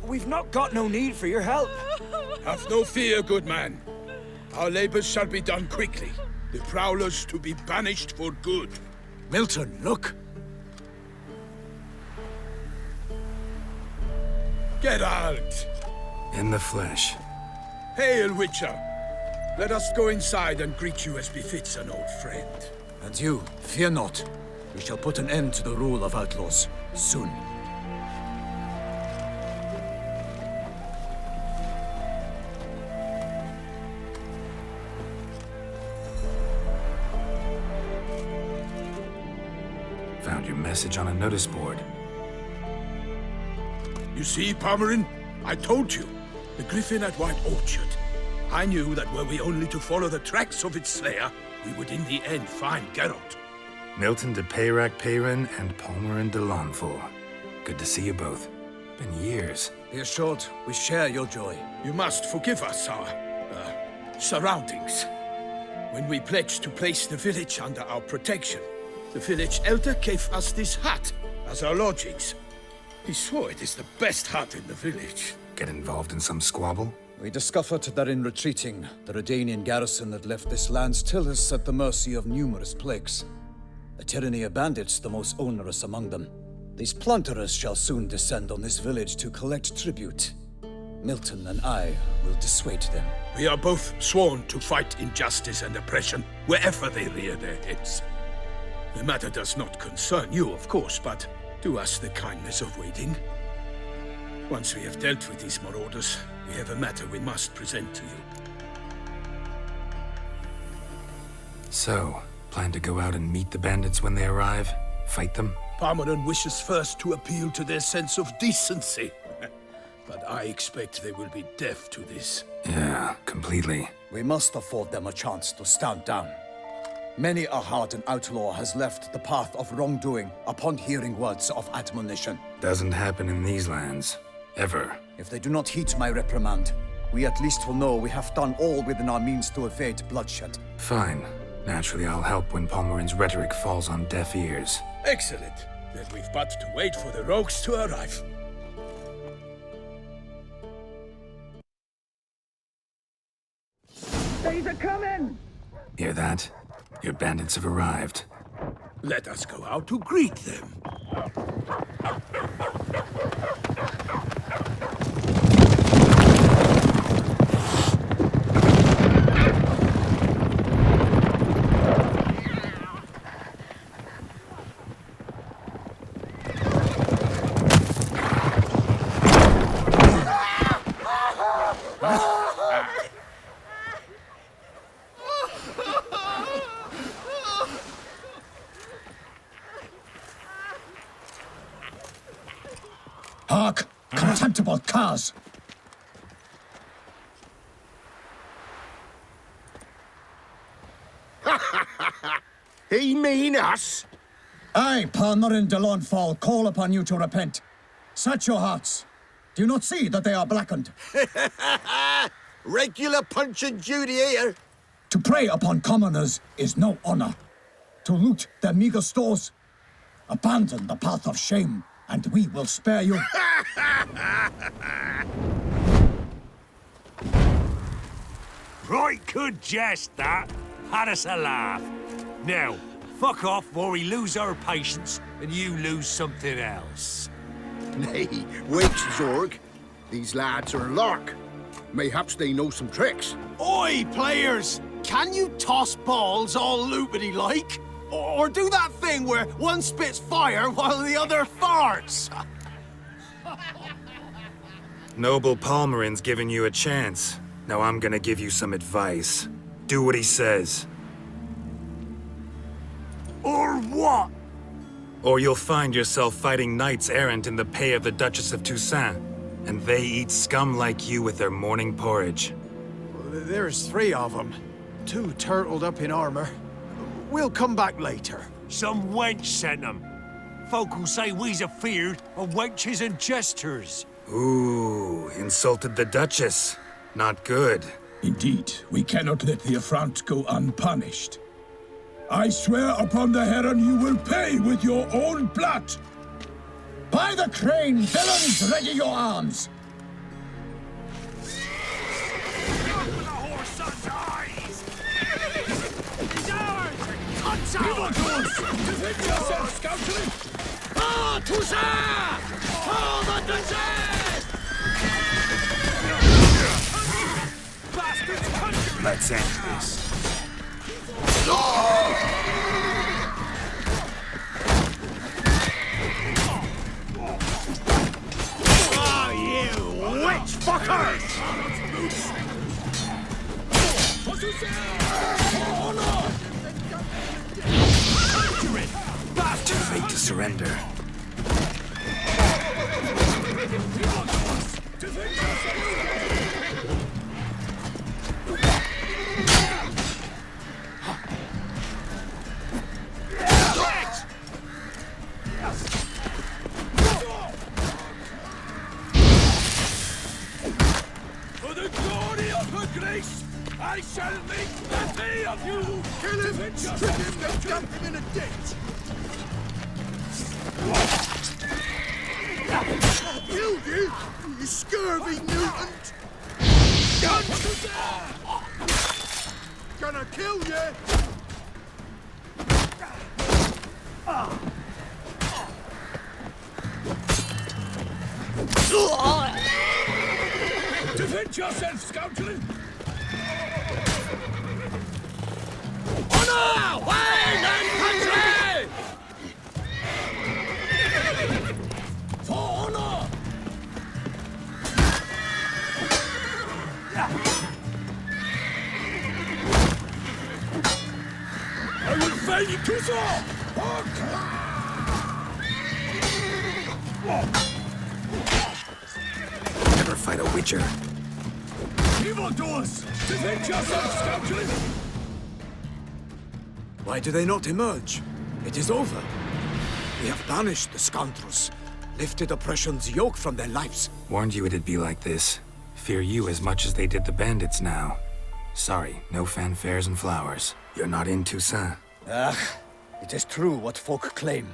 We've not got no need for your help. Have no fear, good man. Our labors shall be done quickly. The prowlers to be banished for good. Milton, look! Geralt! In the flesh. Hail, Witcher! Let us go inside and greet you as befits an old friend. And you, fear not. We shall put an end to the rule of outlaws, soon. Found your message on a notice board. You see, Palmerin? I told you. The griffin at White Orchard. I knew that were we only to follow the tracks of its slayer, we would in the end find Geralt. Milton de Peyrac Peyrin and Palmerin de Lanfort. Good to see you both. Been years. Be assured, we share your joy. You must forgive us our, surroundings. When we pledged to place the village under our protection, the village elder gave us this hut as our lodgings. He swore it is the best hut in the village. Get involved in some squabble? We discovered that in retreating, the Redanian garrison that left this land still is at the mercy of numerous plagues. A tyranny of bandits, the most onerous among them. These plunderers shall soon descend on this village to collect tribute. Milton and I will dissuade them. We are both sworn to fight injustice and oppression wherever they rear their heads. The matter does not concern you, of course, but do us the kindness of waiting. Once we have dealt with these marauders, we have a matter we must present to you. So, plan to go out and meet the bandits when they arrive? Fight them? Palmerin wishes first to appeal to their sense of decency. But I expect they will be deaf to this. Yeah, completely. We must afford them a chance to stand down. Many a hardened outlaw has left the path of wrongdoing upon hearing words of admonition. Doesn't happen in these lands. Ever. If they do not heed my reprimand, we at least will know we have done all within our means to evade bloodshed. Fine. Naturally, I'll help when Palmerin's rhetoric falls on deaf ears. Excellent. Then we've but to wait for the rogues to arrive. They's a coming! Hear that? Your bandits have arrived. Let us go out to greet them. Hark! Contemptible curs! He mean us? I, Palmerin de Lanfort, call upon you to repent. Set your hearts. Do you not see that they are blackened? Regular punch and duty here. To prey upon commoners is no honor. To loot their meager stores, abandon the path of shame, and we will spare you. Right good jest, that. Had us a laugh. Now, fuck off before we lose our patience and you lose something else. Nay, wait, Zorg. These lads are lark. Mayhaps they know some tricks. Oi, players! Can you toss balls all loopity-like? Or do that thing where one spits fire while the other farts? Noble Palmerin's giving you a chance. Now I'm gonna give you some advice. Do what he says. Or what? Or you'll find yourself fighting knights errant in the pay of the Duchess of Toussaint. And they eat scum like you with their morning porridge. There's 3 of them. 2 turtled up in armor. We'll come back later. Some wench sent them. Folk who say we's afeard of wenches and jesters. Ooh, insulted the Duchess. Not good. Indeed, we cannot let the affront go unpunished. I swear upon the heron you will pay with your own blood! By the crane, villains, ready your arms! Defend yourself, scoundrel! Ah, Toussaint! For the Duchess! Bastards, country! Let's end this. Oh, you witch fuckers! Too late to surrender. For the glory of her grace, I shall make plenty of you! Kill him! Strip him and dump him in a ditch! Killed you, you scurvy mutant! Gun to death! Gonna kill you! Defend yourself, scoundrel! Honor! Wine and country! For honor! I will fell you Toussaint! Never fight a witcher. Evildoers! Defend yourself, scoundrel! Why do they not emerge? It is over. We have banished the scoundrels, lifted oppression's yoke from their lives. Warned you it'd be like this. Fear you as much as they did the bandits now. Sorry, no fanfares and flowers. You're not in Toussaint. It is true what folk claim.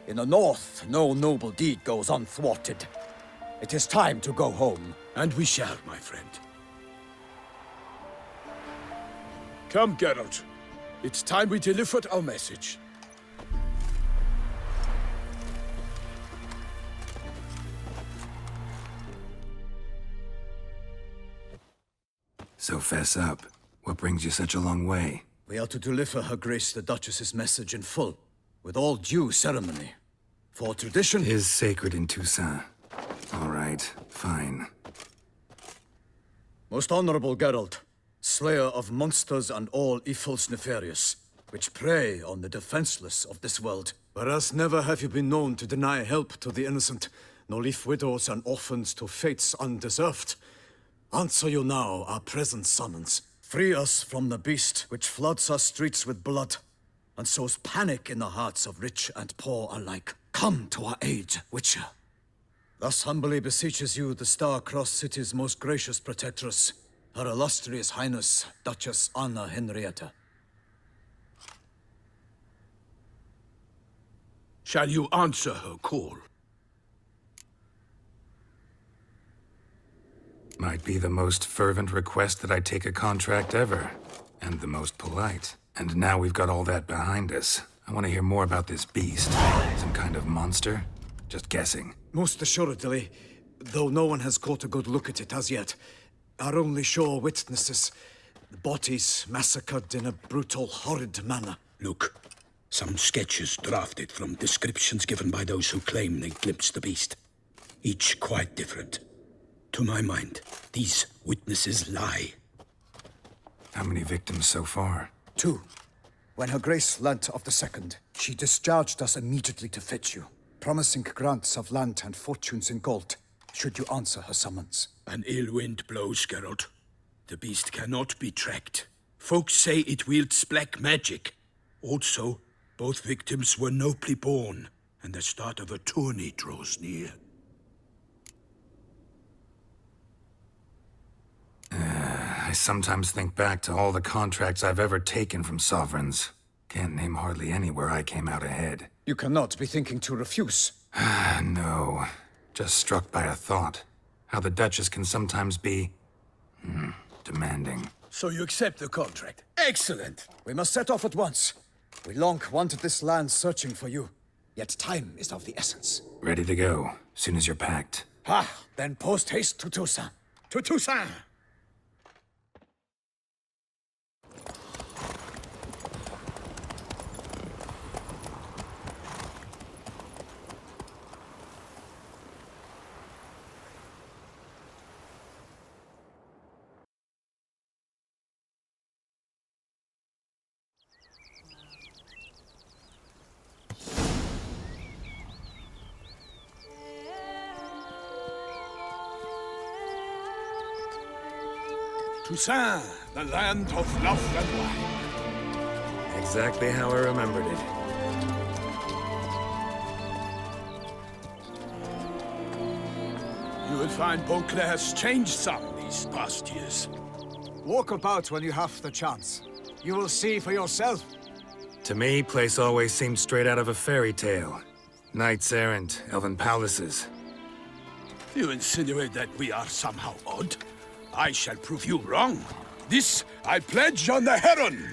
In the north, no noble deed goes unthwarted. It is time to go home. And we shall, my friend. Come, Geralt. It's time we delivered our message. So fess up. What brings you such a long way? We are to deliver Her Grace the Duchess's message in full, with all due ceremony. For tradition Is sacred in Toussaint. All right, fine. Most honorable Geralt, slayer of monsters and all evils nefarious, which prey on the defenseless of this world. Whereas never have you been known to deny help to the innocent, nor leave widows and orphans to fates undeserved. Answer you now our present summons. Free us from the beast which floods our streets with blood, and sows panic in the hearts of rich and poor alike. Come to our aid, Witcher. Thus humbly beseeches you the Star-Crossed City's most gracious protectress, Her illustrious Highness, Duchess Anna Henrietta. Shall you answer her call? Might be the most fervent request that I take a contract ever. And the most polite. And now we've got all that behind us. I want to hear more about this beast. Some kind of monster? Just guessing. Most assuredly, though no one has caught a good look at it as yet. Our only sure witnesses, bodies massacred in a brutal, horrid manner. Look, some sketches drafted from descriptions given by those who claim they glimpsed the beast. Each quite different. To my mind, these witnesses lie. How many victims so far? 2. When Her Grace learnt of the second, she discharged us immediately to fetch you, promising grants of land and fortunes in gold, should you answer her summons. An ill wind blows, Geralt. The beast cannot be tracked. Folks say it wields black magic. Also, both victims were nobly born, and the start of a tourney draws near. I sometimes think back to all the contracts I've ever taken from sovereigns. Can't name hardly any where I came out ahead. You cannot be thinking to refuse. No. Just struck by a thought. How the Duchess can sometimes be... demanding. So you accept the contract? Excellent! We must set off at once. We long wanted this land searching for you, yet time is of the essence. Ready to go, soon as you're packed. Then post haste to Toussaint. To Toussaint! Toussaint, the land of love and wine. Exactly how I remembered it. You will find Beauclair has changed some these past years. Walk about when you have the chance. You will see for yourself. To me, place always seemed straight out of a fairy tale. Knights errant, elven palaces. You insinuate that we are somehow odd? I shall prove you wrong. This I pledge on the Heron.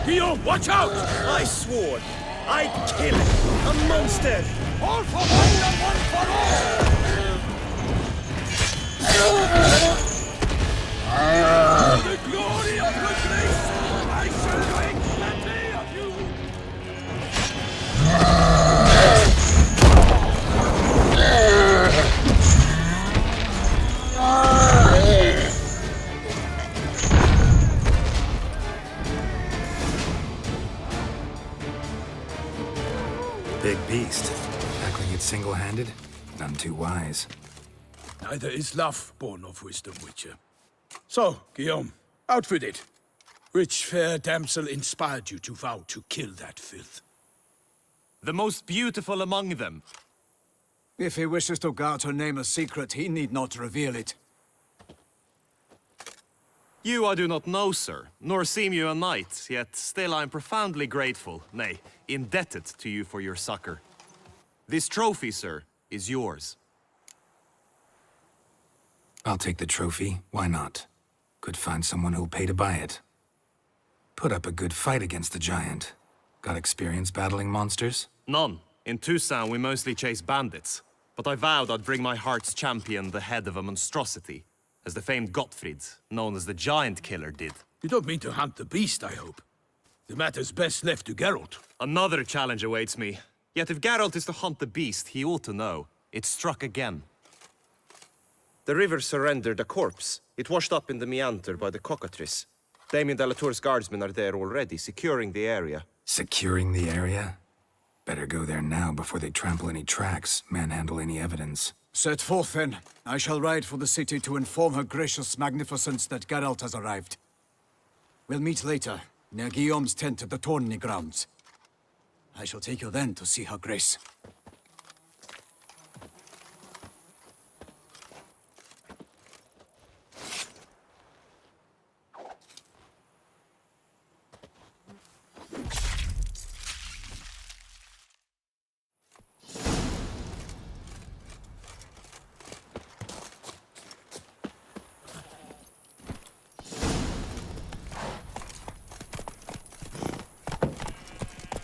Guillaume, watch out! I swore I'd kill it. A monster. All for one and one for all! For the glory of the grace, I shall make plenty of you! Big beast. Tackling it single-handed? None too wise. Neither is love born of wisdom, Witcher. So, Guillaume, out with it. Which fair damsel inspired you to vow to kill that filth? The most beautiful among them. If he wishes to guard her name a secret, he need not reveal it. You I do not know, sir, nor seem you a knight, yet still I am profoundly grateful, nay, indebted to you for your succor. This trophy, sir, is yours. I'll take the trophy. Why not? Could find someone who'll pay to buy it. Put up a good fight against the giant. Got experience battling monsters? None. In Toussaint we mostly chase bandits, but I vowed I'd bring my heart's champion the head of a monstrosity, as the famed Gottfried, known as the Giant Killer, did. You don't mean to hunt the beast, I hope. The matter's best left to Geralt. Another challenge awaits me. Yet if Geralt is to hunt the beast, he ought to know. It struck again. The river surrendered a corpse. It washed up in the meander by the cockatrice. Damien de la Tour's guardsmen are there already, securing the area. Securing the area? Better go there now before they trample any tracks, manhandle any evidence. Set forth, then. I shall ride for the city to inform her gracious magnificence that Geralt has arrived. We'll meet later, near Guillaume's tent at the tourney grounds. I shall take you then to see her grace.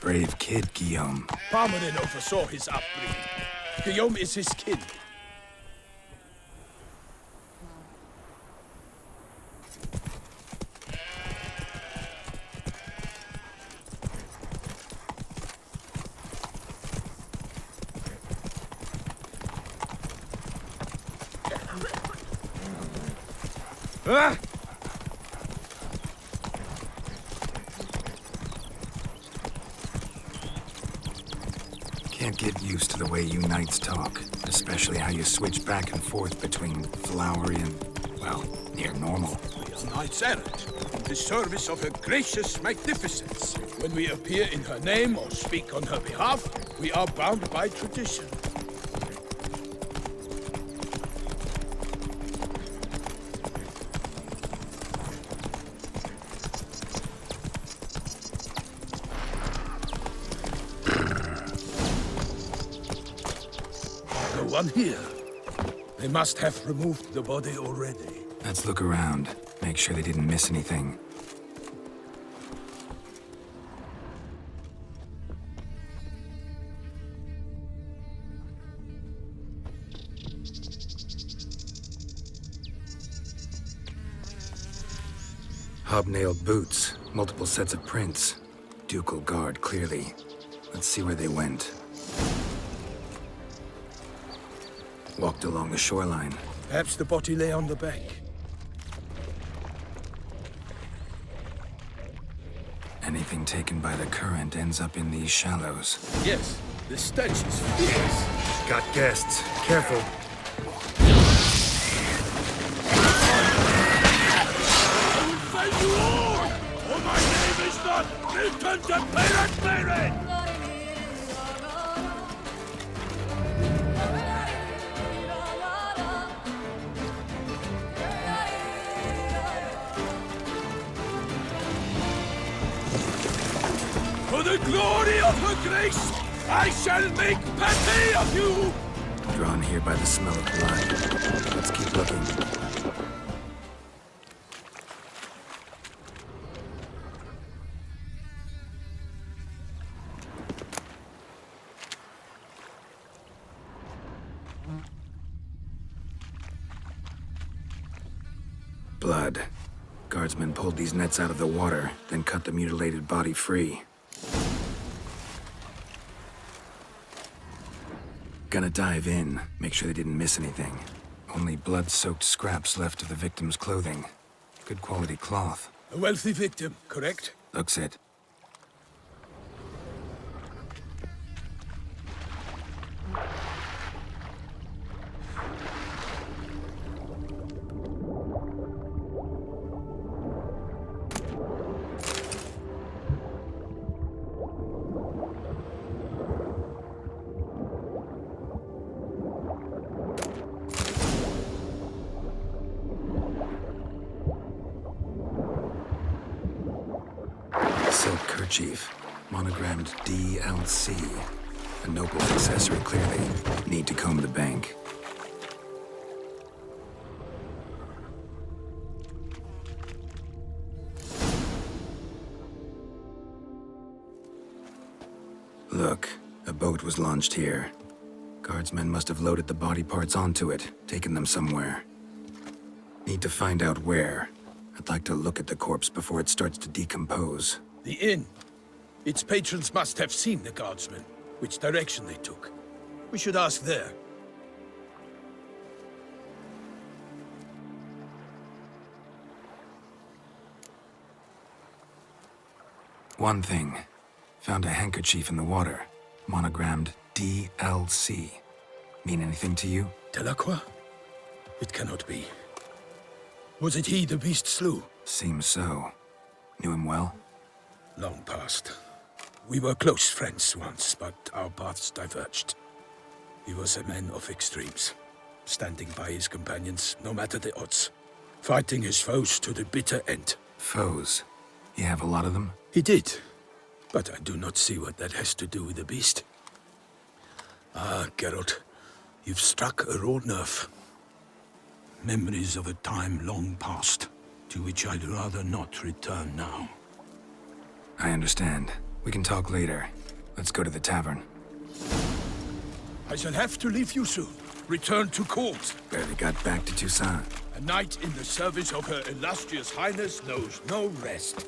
Brave kid, Guillaume. Parmanin oversaw his upbringing. Guillaume is his kin. Ah! Can't get used to the way you knights talk, especially how you switch back and forth between flowery and, well, near normal. We are knights errant, in the service of her gracious magnificence. When we appear in her name or speak on her behalf, we are bound by tradition. No one here. They must have removed the body already. Let's look around, make sure they didn't miss anything. Hobnailed boots, multiple sets of prints. Ducal guard, clearly. Let's see where they went. Walked along the shoreline. Perhaps the body lay on the bank. Anything taken by the current ends up in these shallows. Yes, the stench is fierce. Got guests. Careful. I will fight you all! For my name is not Milton the Pirate Pirate! For the glory of her grace, I shall make patty of you! Drawn here by the smell of blood. Let's keep looking. Blood. Guardsmen pulled these nets out of the water, then cut the mutilated body free. Gonna dive in, make sure they didn't miss anything. Only blood-soaked scraps left of the victim's clothing. Good quality cloth. A wealthy victim, correct? Looks it. Silk kerchief, monogrammed DLC. A noble accessory, clearly. Need to comb the bank. Look, a boat was launched here. Guardsmen must have loaded the body parts onto it, taken them somewhere. Need to find out where. I'd like to look at the corpse before it starts to decompose. The inn. Its patrons must have seen the guardsmen, which direction they took. We should ask there. One thing. Found a handkerchief in the water. Monogrammed DLC. Mean anything to you? Delacroix? It cannot be. Was it he the beast slew? Seems so. Knew him well? Long past. We were close friends once, but our paths diverged. He was a man of extremes, standing by his companions, no matter the odds. Fighting his foes to the bitter end. Foes? You have a lot of them? He did, but I do not see what that has to do with the beast. Ah, Geralt, you've struck a raw nerve. Memories of a time long past, to which I'd rather not return now. I understand. We can talk later. Let's go to the tavern. I shall have to leave you soon. Return to court. Barely got back to Toussaint. A knight in the service of Her Illustrious Highness knows no rest.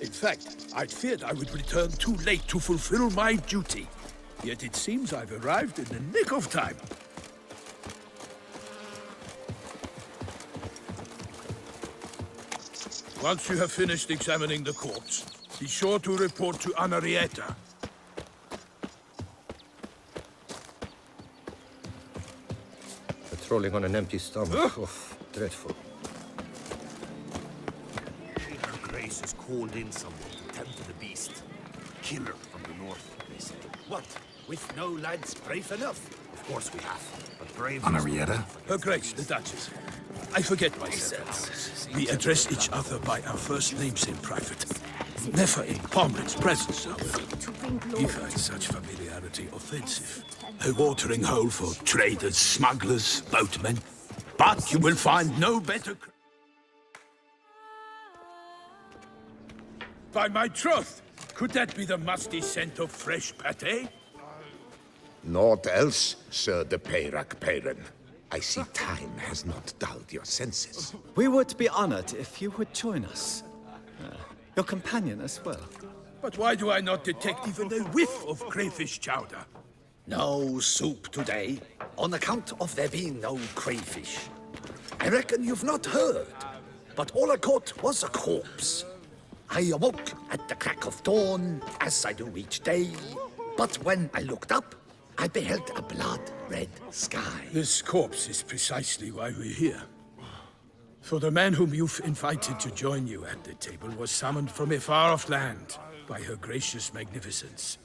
In fact, I'd feared I would return too late to fulfill my duty. Yet it seems I've arrived in the nick of time. Once you have finished examining the corpse, be sure to report to Anarietta. Patrolling on an empty stomach. Oh, dreadful. Her Grace has called in someone to tend to the beast. Killer from the north, they say. What? With no lads brave enough? Of course we have, but brave... Anarietta? Her Grace, the Duchess. I forget myself. We address each other by our first names in private. Never in Pomlin's presence, however. He finds such familiarity offensive. A watering hole for traders, smugglers, boatmen. But you will find no better... By my troth! Could that be the musty scent of fresh pâté? Naught else, Sir de Peyrac-Peyran. I see time has not dulled your senses. We would be honored if you would join us. Your companion as well. But why do I not detect even a whiff of crayfish chowder? No soup today, on account of there being no crayfish. I reckon you've not heard, but all I caught was a corpse. I awoke at the crack of dawn, as I do each day, but when I looked up, I beheld a blood-red sky. This corpse is precisely why we're here. For the man whom you've invited to join you at the table was summoned from a far-off land by her gracious magnificence.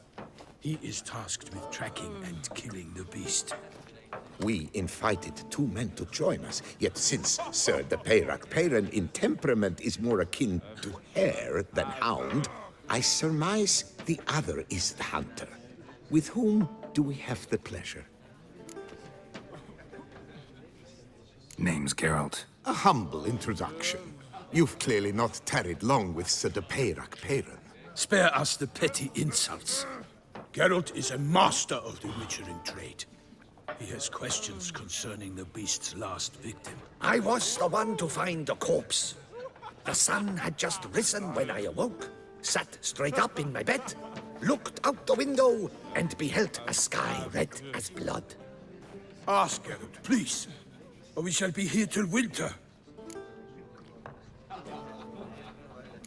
He is tasked with tracking and killing the beast. We invited 2 men to join us, yet since Sir de Peyrac-Peyran in temperament is more akin to hare than hound, I surmise the other is the hunter. With whom do we have the pleasure? Name's Geralt. A humble introduction. You've clearly not tarried long with Sir de Peyrac-Peyran. Spare us the petty insults. Geralt is a master of the witchering trade. He has questions concerning the beast's last victim. I was the one to find the corpse. The sun had just risen when I awoke, sat straight up in my bed, looked out the window, and beheld a sky red as blood. Ask Geralt, please, or we shall be here till winter.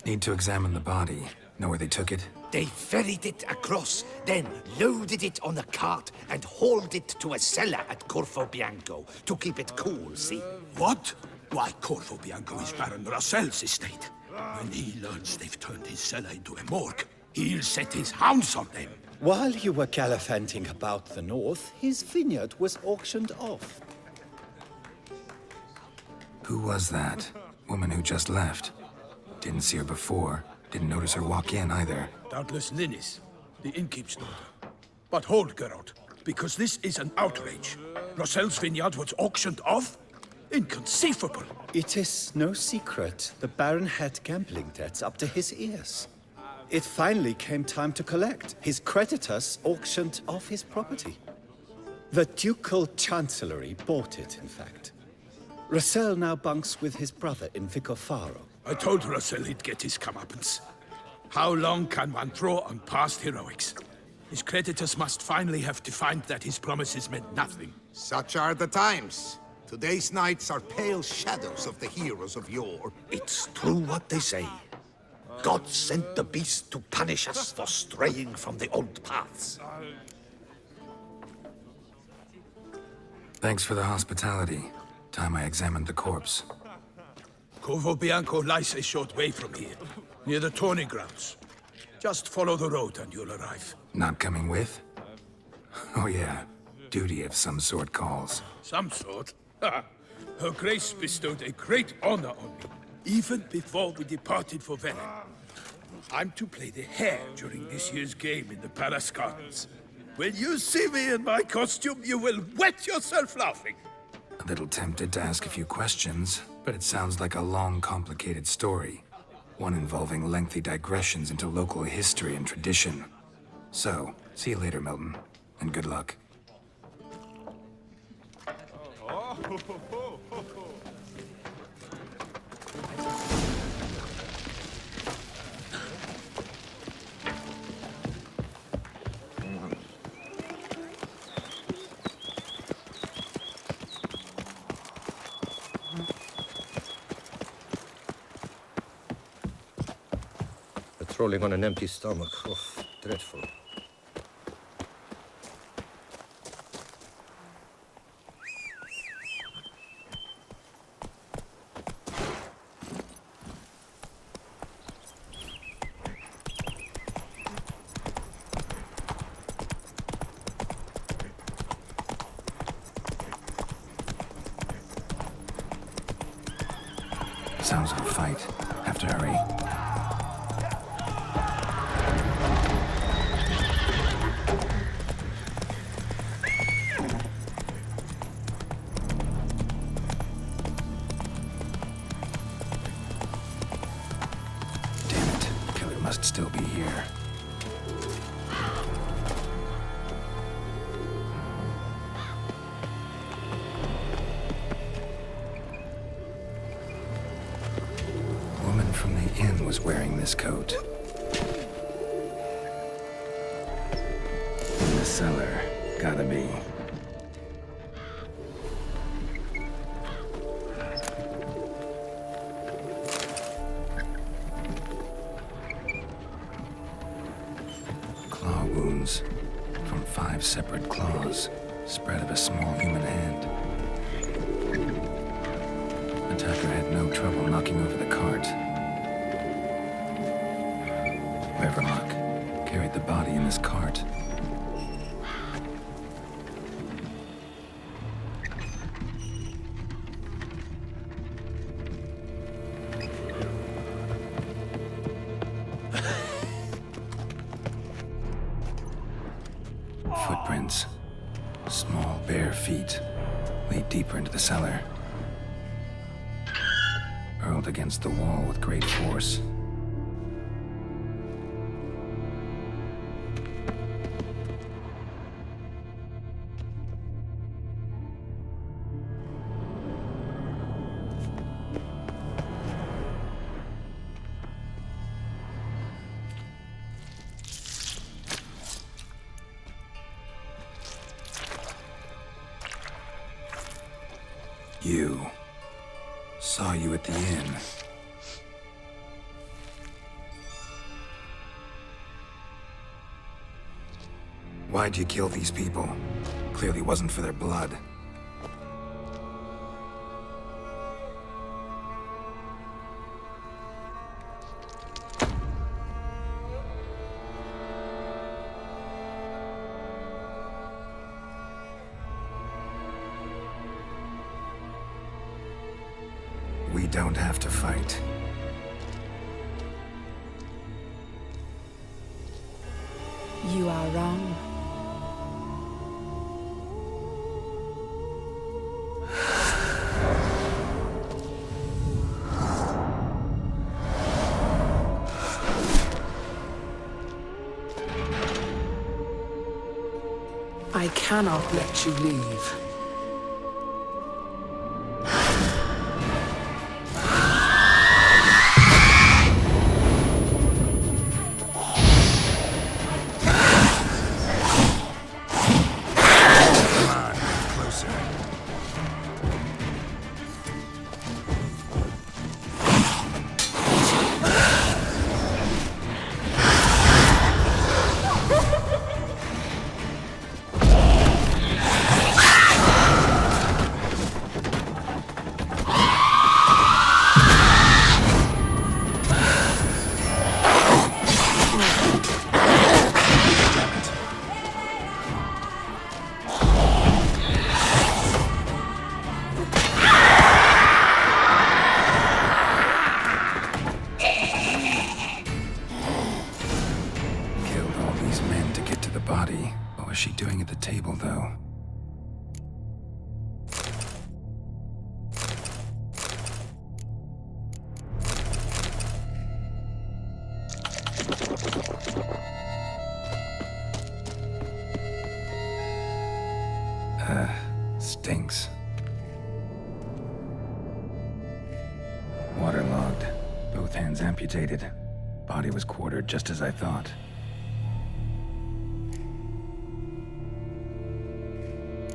Need to examine the body. Know where they took it? They ferried it across, then loaded it on a cart and hauled it to a cellar at Corvo Bianco to keep it cool, see? What? Why, Corvo Bianco is Baron Russell's estate. When he learns they've turned his cellar into a morgue, he'll set his hounds on them. While you were gallivanting about the north, his vineyard was auctioned off. Who was that? Woman who just left. Didn't see her before. Didn't notice her walk in either. Doubtless Linnis, the innkeep's daughter. But hold, Geralt, because this is an outrage. Russell's vineyard was auctioned off? Inconceivable! It is no secret the Baron had gambling debts up to his ears. It finally came time to collect. His creditors auctioned off his property. The Ducal Chancellery bought it, in fact. Russell now bunks with his brother in Vicofaro. I told Russell he'd get his comeuppance. How long can one throw on past heroics? His creditors must finally have defined that his promises meant nothing. Such are the times. Today's knights are pale shadows of the heroes of yore. It's true what they say. God sent the beast to punish us for straying from the old paths. Thanks for the hospitality. Time I examined the corpse. Corvo Bianco lies a short way from here, near the tourney grounds. Just follow the road and you'll arrive. Not coming with? Oh yeah, duty of some sort calls. Some sort? Her Grace bestowed a great honor on me, even before we departed for Velen. I'm to play the hare during this year's game in the Palace Gardens. When you see me in my costume, you will wet yourself laughing. A little tempted to ask a few questions, but it sounds like a long, complicated story. One involving lengthy digressions into local history and tradition. So, see you later, Milton, and good luck. Patrolling on an empty stomach. Oh, dreadful. Sounds like a fight. Have to hurry. Damn it. Killer must still be here. From the inn was wearing this coat. In the cellar, gotta be. Claw wounds from 5 separate claws, spread of a small human hand. Attacker had no trouble knocking over the cart. Luck carried the body in his cart. Footprints. Small, bare feet lead deeper into the cellar. Hurled against the wall with great force. You. Saw you at the inn. Why'd you kill these people? Clearly wasn't for their blood. We don't have to fight. You are wrong. I cannot let you leave. What was she doing at the table, though? Stinks. Waterlogged. Both hands amputated. Body was quartered just as I thought.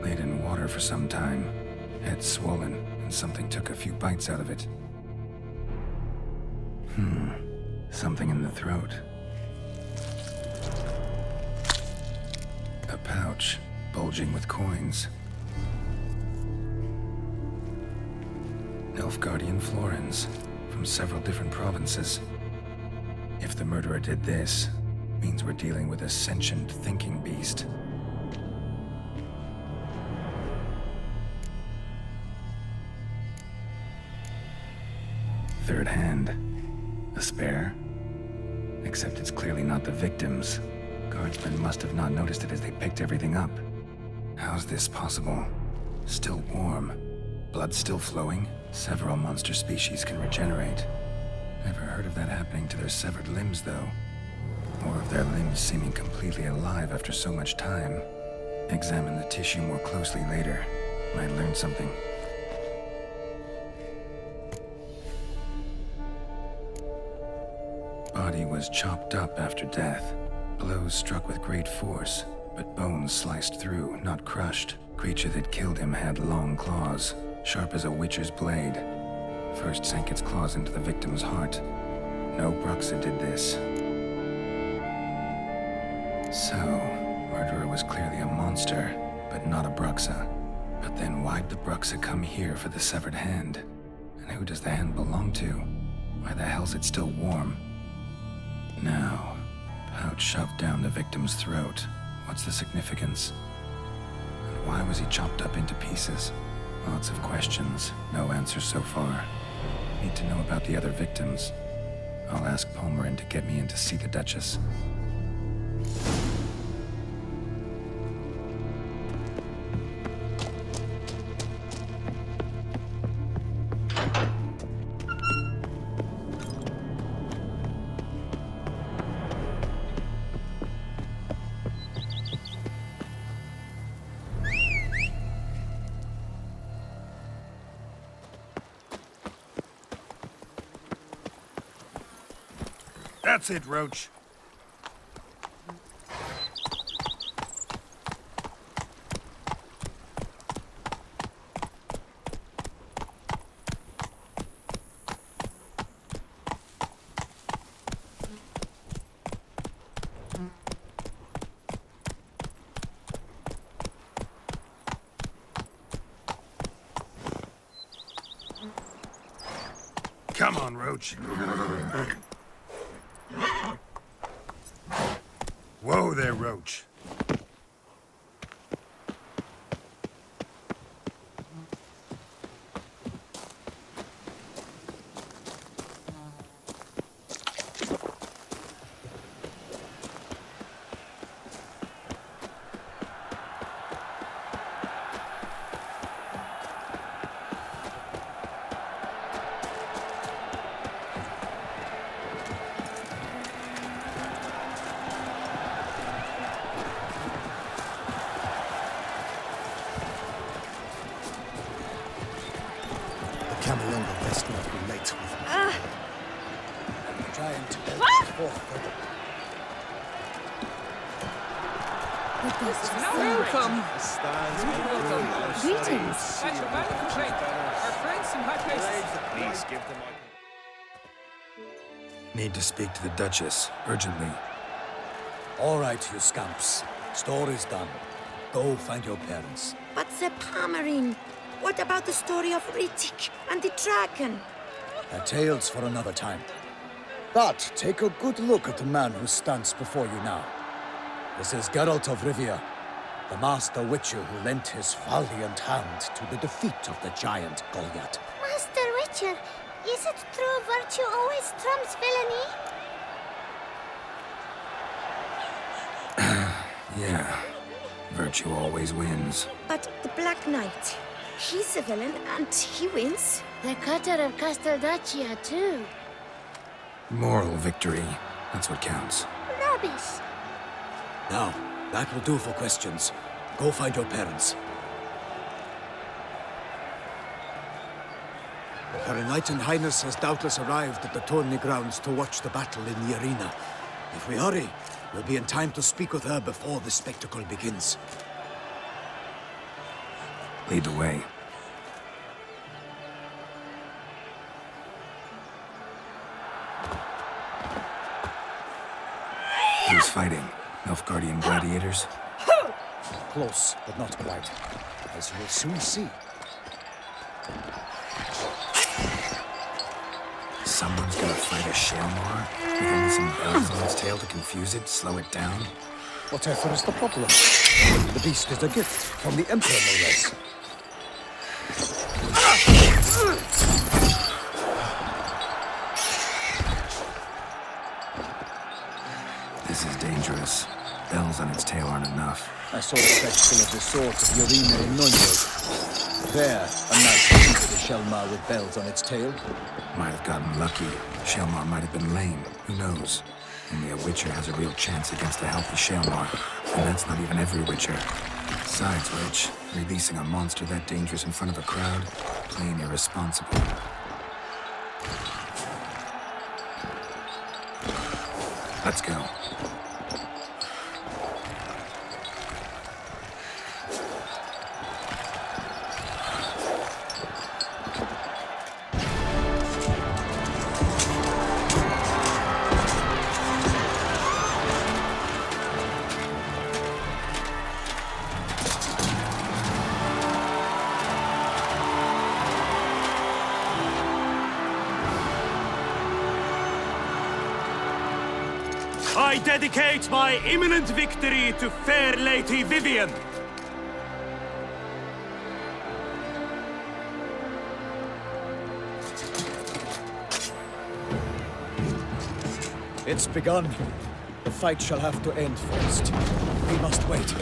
Laid in water for some time. Head swollen, and something took a few bites out of it. Something in the throat. pouch, bulging with coins. Nilfgaardian florins, from several different provinces. If the murderer did this, means we're dealing with a sentient thinking beast. Third hand. A spare? Except it's clearly not the victim's. Guardsmen must have not noticed it as they picked everything up. How's this possible? Still warm. Blood still flowing? Several monster species can regenerate. Never heard of that happening to their severed limbs, though. Or of their limbs seeming completely alive after so much time. Examine the tissue more closely later. Might learn something. Body was chopped up after death. Blows struck with great force, but bones sliced through, not crushed. Creature that killed him had long claws, sharp as a witcher's blade. First sank its claws into the victim's heart. No Bruxa did this. So, murderer was clearly a monster, but not a Bruxa. But then why'd the Bruxa come here for the severed hand? And who does the hand belong to? Why the hell's it still warm? Now, pouch shoved down the victim's throat. What's the significance? And why was he chopped up into pieces? Lots of questions, no answers so far. Need to know about the other victims. I'll ask Palmerin to get me in to see the Duchess. That's it, Roach. Come on, Roach. Whoa there, Roach. Camelunga best not be late with me. The giant belched forth Welcome. Greetings. Our friends from high places. Please give them Need to speak to the Duchess, urgently. All right, you scamps. Story's done. Go find your parents. But Sir Palmerin, what about the story of Rittik and the dragon? A tale's for another time. But take a good look at the man who stands before you now. This is Geralt of Rivia, the master witcher who lent his valiant hand to the defeat of the giant Goliath. Master Witcher, is it true virtue always trumps villainy? Yeah. Virtue always wins. But the Black Knight, he's a villain and he wins. The cutter of Casteldacia, too. Moral victory. That's what counts. Rubbish. Now, that will do for questions. Go find your parents. Her Enlightened Highness has doubtless arrived at the tourney grounds to watch the battle in the arena. If we hurry, we'll be in time to speak with her before the spectacle begins. Lead the way. Who's fighting? Nilfgaardian gladiators? Close, but not quite. As you will soon see. Someone's gonna fight a Shelmar with only some bells on its tail to confuse it, slow it down? Whatever is the problem? The beast is a gift from the Emperor, no less. This is dangerous. Bells on its tail aren't enough. I saw the spectacle of the sword of Yorina in Nunyo. There, a knight defeated a Shelmar with bells on its tail. Might have gotten lucky. Shelmar might have been lame. Who knows? Only a Witcher has a real chance against a healthy Shelmar. And that's not even every Witcher. Besides which, releasing a monster that dangerous in front of a crowd, plain irresponsible. Let's go. I dedicate my imminent victory to fair Lady Vivian. It's begun. The fight shall have to end first. We must wait.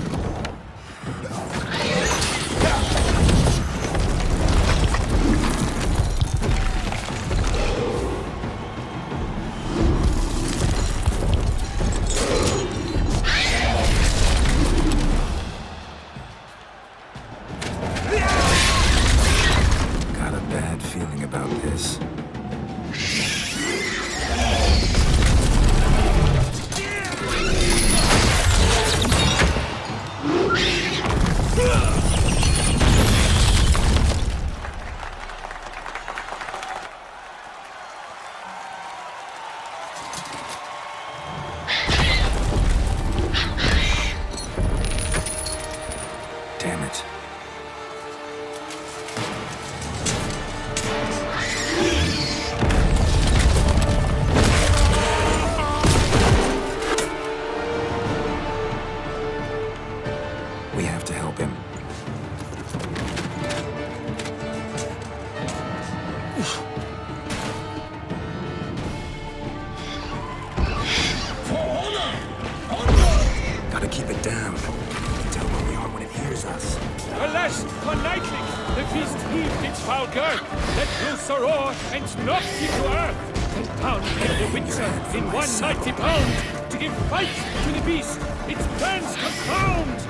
Got a bad feeling about this. Damn it. We have to help him. Gotta keep it down. Tell where we are when it hears us. Alas, for nightling, the beast heaved its foul girth, let loose a roar, and knocked it to earth. And down came the Witcher in one mighty bound, to give fight to the beast, its plans confound.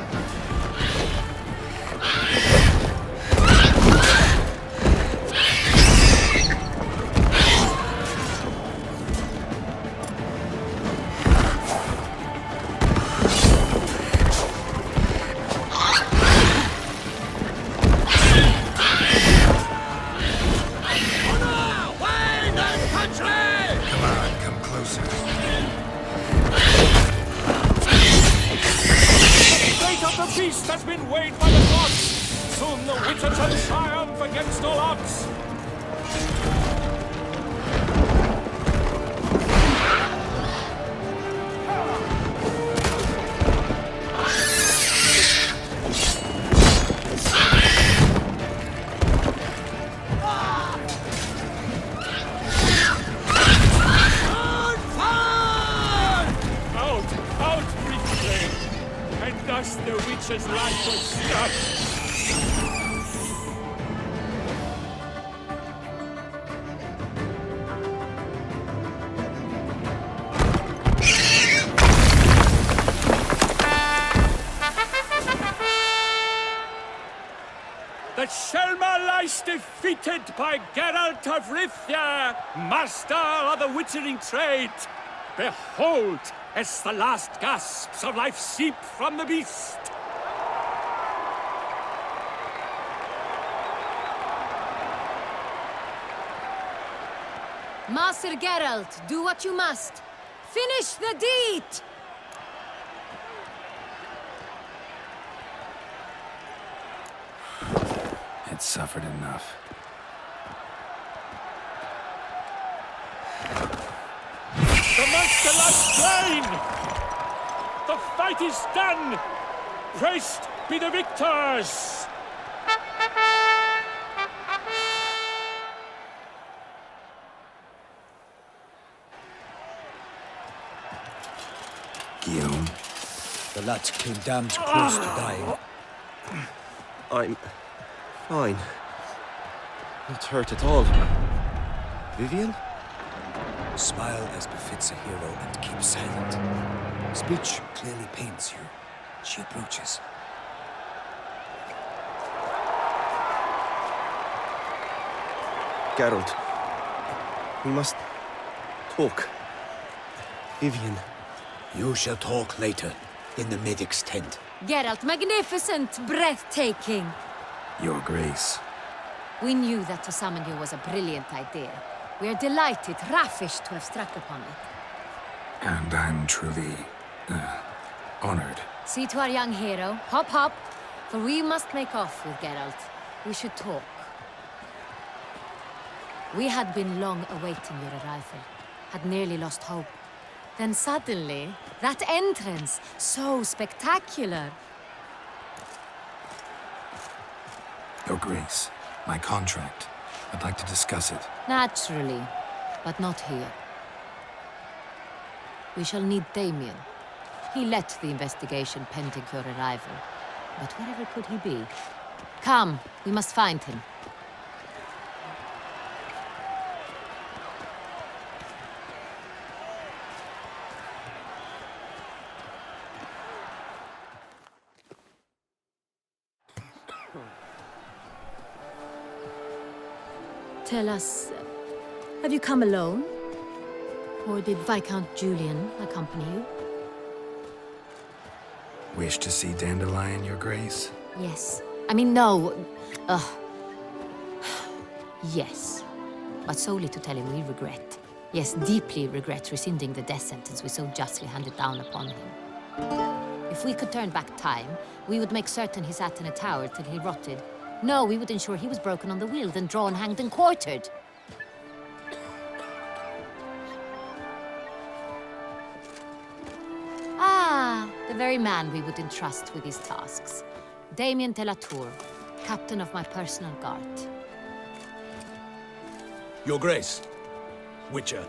Come on, come closer. The fate of the beast has been weighed by the gods. Soon the Witcher shall triumph against all odds. Out, brief flame, and thus the Witcher's life was snuffed. The Shelmar lies defeated by Geralt of Rivia, master of the witchering trade. Behold, as the last gasps of life seep from the beast. Master Geralt, do what you must. Finish the deed! Geralt suffered enough. The monster lies slain! The fight is done! Praised be the victors! Guillaume. The lad came damned close to dying. I'm fine. Not hurt at all. Vivian? Smile as befits a hero and keep silent. Speech clearly pains you. She approaches. Geralt. We must talk. Vivian. You shall talk later, in the medic's tent. Geralt, magnificent, breathtaking. Your Grace. We knew that to summon you was a brilliant idea. We are delighted, ravished to have struck upon it. And I'm truly, honored. See to our young hero. Hop, hop. For we must make off with Geralt. We should talk. We had been long awaiting your arrival. Had nearly lost hope. Then suddenly, that entrance, so spectacular. Your Grace, my contract. I'd like to discuss it. Naturally, but not here. We shall need Damien. He led the investigation pending your arrival. But wherever could he be? Come, we must find him. Tell us, have you come alone? Or did Viscount Julian accompany you? Wish to see Dandelion, Your Grace? Yes. I mean, no. Yes. But solely to tell him we regret. Yes, deeply regret rescinding the death sentence we so justly handed down upon him. If we could turn back time, we would make certain he sat in a tower till he rotted. No, we would ensure he was broken on the wheel, then drawn, hanged, and quartered. Ah, the very man we would entrust with these tasks. Damien de la Tour, captain of my personal guard. Your Grace. Witcher.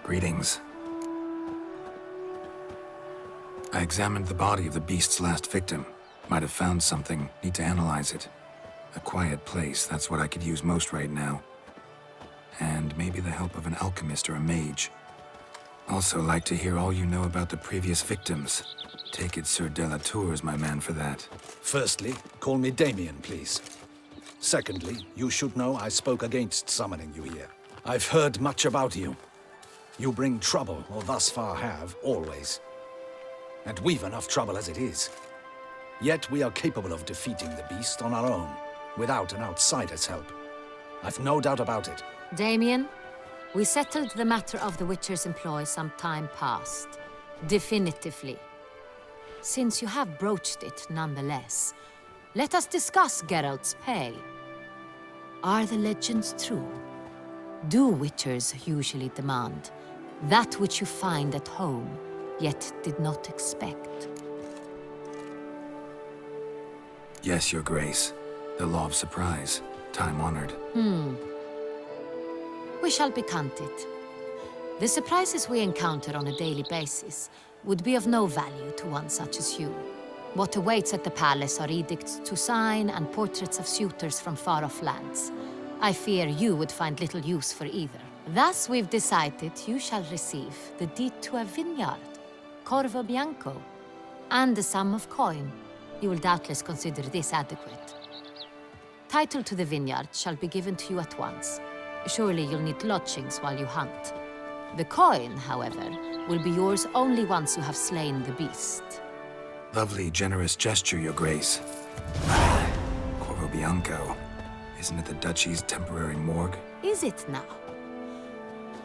Greetings. I examined the body of the beast's last victim. Might have found something. Need to analyze it. A quiet place, that's what I could use most right now. And maybe the help of an alchemist or a mage. Also like to hear all you know about the previous victims. Take it Sir de la Tour is my man for that. Firstly, call me Damien, please. Secondly, you should know I spoke against summoning you here. I've heard much about you. You bring trouble, or thus far have, always. And we've enough trouble as it is. Yet we are capable of defeating the beast on our own, without an outsider's help. I've no doubt about it. Damien, we settled the matter of the Witcher's employ some time past. Definitively. Since you have broached it nonetheless, let us discuss Geralt's pay. Are the legends true? Do Witchers usually demand that which you find at home, yet did not expect? Yes, Your Grace. The law of surprise. Time-honored. We shall be candid. The surprises we encounter on a daily basis would be of no value to one such as you. What awaits at the palace are edicts to sign and portraits of suitors from far-off lands. I fear you would find little use for either. Thus, we've decided you shall receive the deed to a vineyard, Corvo Bianco, and a sum of coin. You will doubtless consider this adequate. Title to the vineyard shall be given to you at once. Surely you'll need lodgings while you hunt. The coin, however, will be yours only once you have slain the beast. Lovely, generous gesture, Your Grace. Corvo Bianco. Isn't it the Duchy's temporary morgue? Is it now?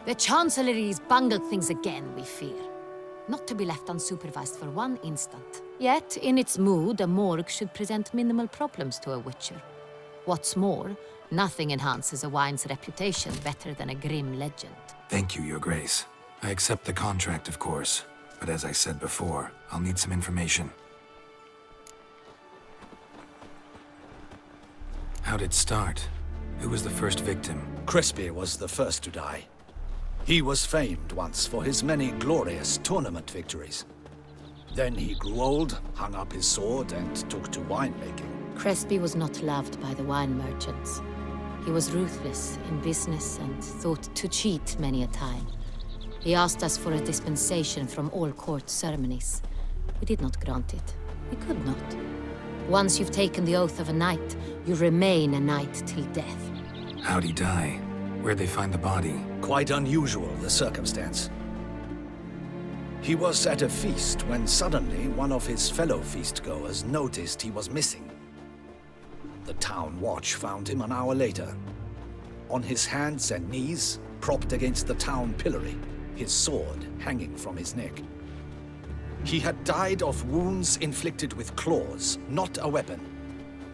The Chancellery's bungled things again, we fear. not to be left unsupervised for one instant. Yet, in its mood, a morgue should present minimal problems to a witcher. What's more, nothing enhances a wine's reputation better than a grim legend. Thank you, Your Grace. I accept the contract, of course. But as I said before, I'll need some information. How'd it start? Who was the first victim? Crespi was the first to die. He was famed once for his many glorious tournament victories. Then he grew old, hung up his sword, and took to winemaking. Crespi was not loved by the wine merchants. He was ruthless in business and thought to cheat many a time. He asked us for a dispensation from all court ceremonies. We did not grant it. We could not. Once you've taken the oath of a knight, you remain a knight till death. How'd he die? Where'd they find the body? Quite unusual, the circumstance. He was at a feast when suddenly one of his fellow feastgoers noticed he was missing. The town watch found him an hour later. On his hands and knees, propped against the town pillory, his sword hanging from his neck. He had died of wounds inflicted with claws, not a weapon.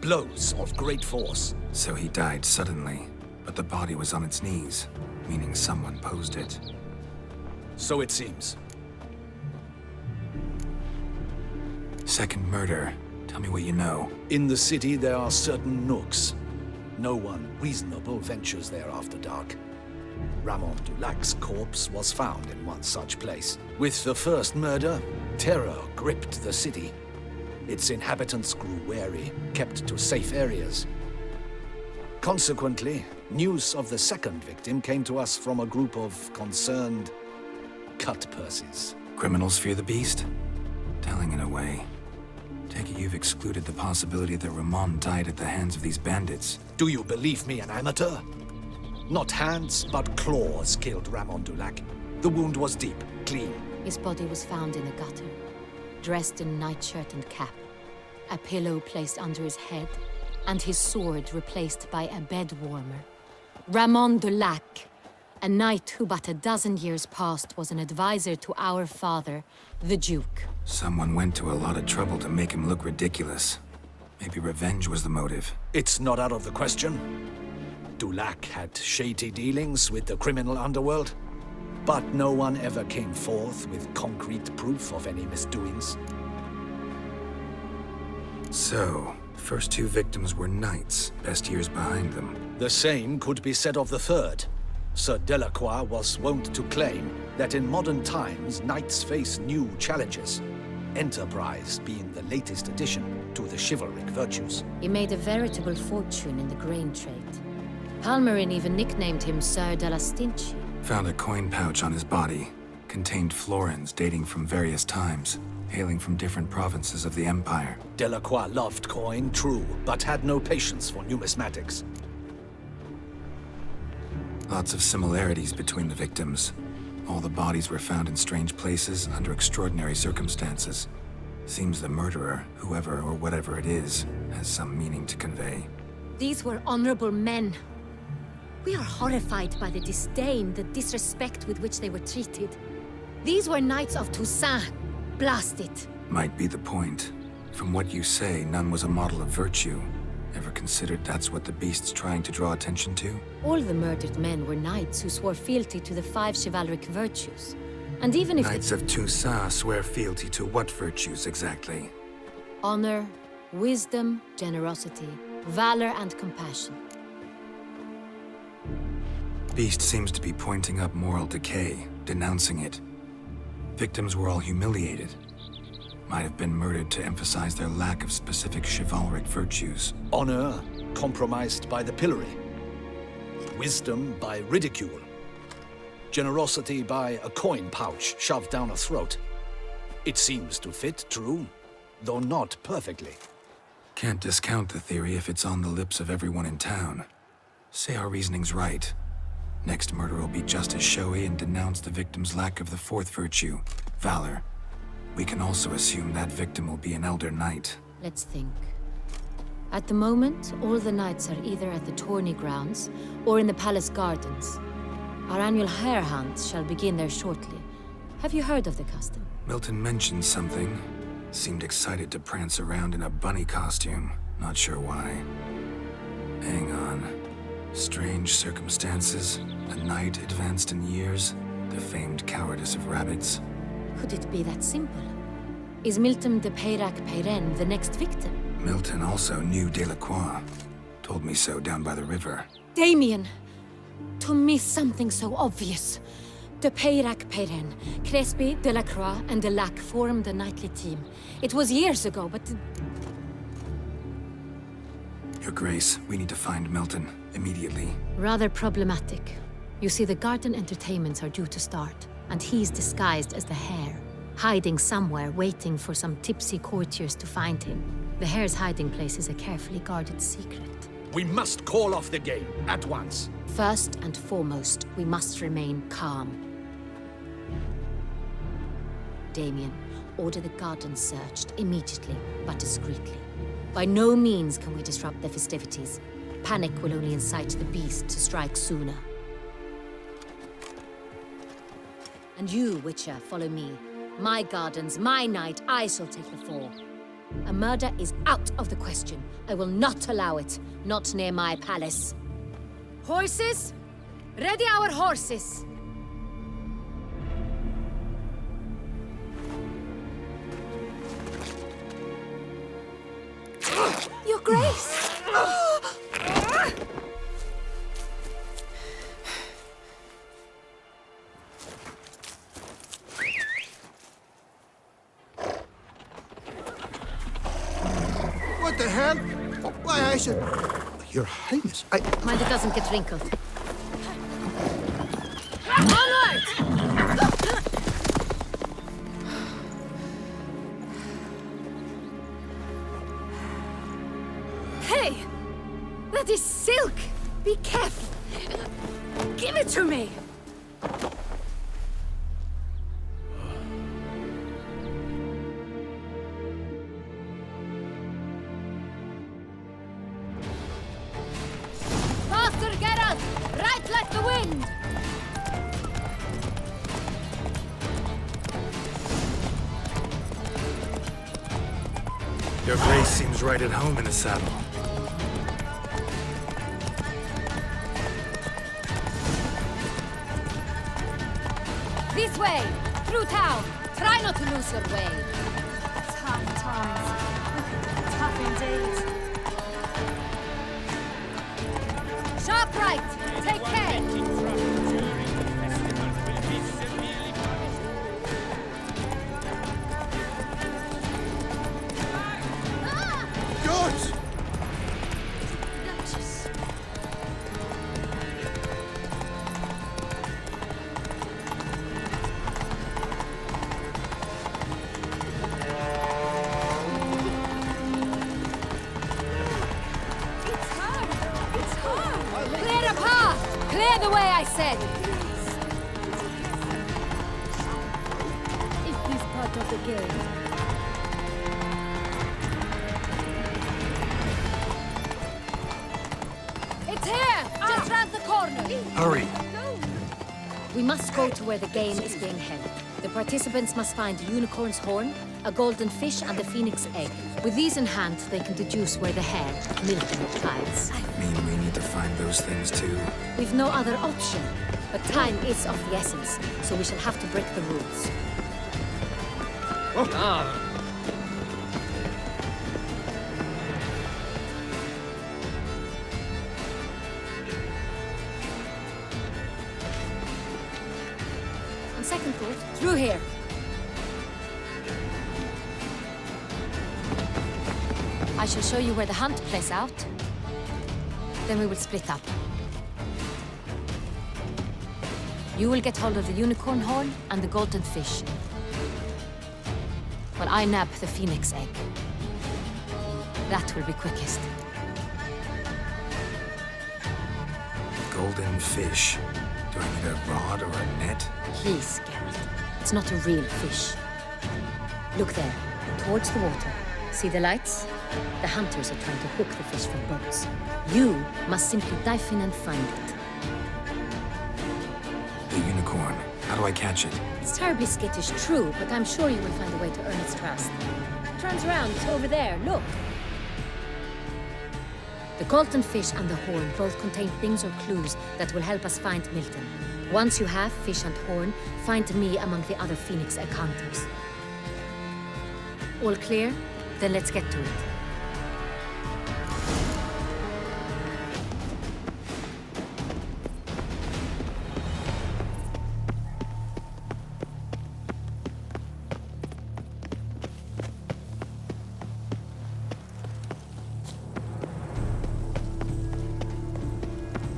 Blows of great force. So he died suddenly, but the body was on its knees, meaning someone posed it. So it seems. Second murder. Tell me what you know. In the city there are certain nooks. No one reasonable ventures there after dark. Ramon Dulac's corpse was found in one such place. With the first murder, terror gripped the city. Its inhabitants grew wary, kept to safe areas. Consequently, news of the second victim came to us from a group of concerned cut-purses. Criminals fear the beast? Telling in a way. Take it you've excluded the possibility that Ramon died at the hands of these bandits. Do you believe me an amateur? Not hands, but claws killed Ramon Dulac. The wound was deep, clean. His body was found in a gutter, dressed in nightshirt and cap, a pillow placed under his head, and his sword replaced by a bed warmer. Ramon Dulac, a knight who but a dozen years past was an advisor to our father, the Duke. Someone went to a lot of trouble to make him look ridiculous. Maybe revenge was the motive. It's not out of the question. Dulac had shady dealings with the criminal underworld, but no one ever came forth with concrete proof of any misdoings. So, first two victims were knights, best years behind them. The same could be said of the third. Sir Delacroix was wont to claim that in modern times, knights face new challenges, enterprise being the latest addition to the chivalric virtues. He made a veritable fortune in the grain trade. Palmerin even nicknamed him Sir de la Stinchi. Found a coin pouch on his body. Contained florins dating from various times, hailing from different provinces of the Empire. Delacroix loved coin, true, but had no patience for numismatics. Lots of similarities between the victims. All the bodies were found in strange places under extraordinary circumstances. Seems the murderer, whoever or whatever it is, has some meaning to convey. These were honorable men. We are horrified by the disdain, the disrespect with which they were treated. These were knights of Toussaint. Blast it. Might be the point. From what you say, none was a model of virtue. Ever considered that's what the beast's trying to draw attention to? All the murdered men were knights who swore fealty to the 5 chivalric virtues. And even if Knights of Toussaint swear fealty to what virtues exactly? honor, wisdom, generosity, valor, and compassion. Beast seems to be pointing up moral decay, denouncing it. Victims were all humiliated. Might have been murdered to emphasize their lack of specific chivalric virtues. Honor compromised by the pillory. Wisdom by ridicule. Generosity by a coin pouch shoved down a throat. It seems to fit, true, though not perfectly. Can't discount the theory if it's on the lips of everyone in town. Say our reasoning's right. Next murder will be just as showy and denounce the victim's lack of the fourth virtue, valor. We can also assume that victim will be an elder knight. Let's think. At the moment, all the knights are either at the tourney grounds or in the palace gardens. Our annual hare hunt shall begin there shortly. Have you heard of the custom? Milton mentioned something. Seemed excited to prance around in a bunny costume. Not sure why. Hang on. Strange circumstances. A knight advanced in years. The famed cowardice of rabbits. Could it be that simple? Is Milton de Peyrac-Peyren the next victim? Milton also knew Delacroix. Told me so down by the river. Damien! To miss something so obvious. De Peyrac-Peyren, Crespi, Delacroix, and Delac formed a knightly team. It was years ago, but... Your Grace, we need to find Milton. Immediately. Rather problematic. You see, the garden entertainments are due to start, and he's disguised as the Hare, hiding somewhere, waiting for some tipsy courtiers to find him. The Hare's hiding place is a carefully guarded secret. We must call off the game, at once. First and foremost, we must remain calm. Damien, order the garden searched immediately, but discreetly. By no means can we disrupt the festivities. Panic will only incite the beast to strike sooner. And you, Witcher, follow me. My gardens, my night, I shall take the fall. A murder is out of the question. I will not allow it. Not near my palace. Horses? Ready our horses! Your Grace! What the hell? Why, I said... Your Highness, I... Mind it doesn't get wrinkled. Onward! Hey! That is silk! Be careful! Give it to me! Faster, Geralt! Right like the wind! Your Grace seems right at home in the saddle. This way! Through town! Try not to lose your way! Tough times. Tough indeed. Sharp right! Take care! George! Clear a path! Clear the way, I said! Is this part of the game? It's here! Just round the corner! Hurry! We must go to where the game is being held. The participants must find a unicorn's horn, a golden fish, and a phoenix egg. With these in hand, they can deduce where the Hare, Milton, hides. Mean we need to find those things too? We've no other option. But time is of the essence, so we shall have to break the rules. On second thought, through here. I shall show you where the hunt plays out. Then we will split up. You will get hold of the unicorn horn and the golden fish, while I nab the phoenix egg. That will be quickest. Golden fish. Do I need a rod or a net? Please, Geralt. It's not a real fish. Look there, towards the water. See the lights? The hunters are trying to hook the fish from boats. You must simply dive in and find it. The unicorn. How do I catch it? It's terribly skittish, true, but I'm sure you will find a way to earn its trust. Turns around, it's over there, look. The golden fish and the horn both contain things or clues that will help us find Milton. Once you have fish and horn, find me among the other Phoenix encounters. All clear? Then let's get to it.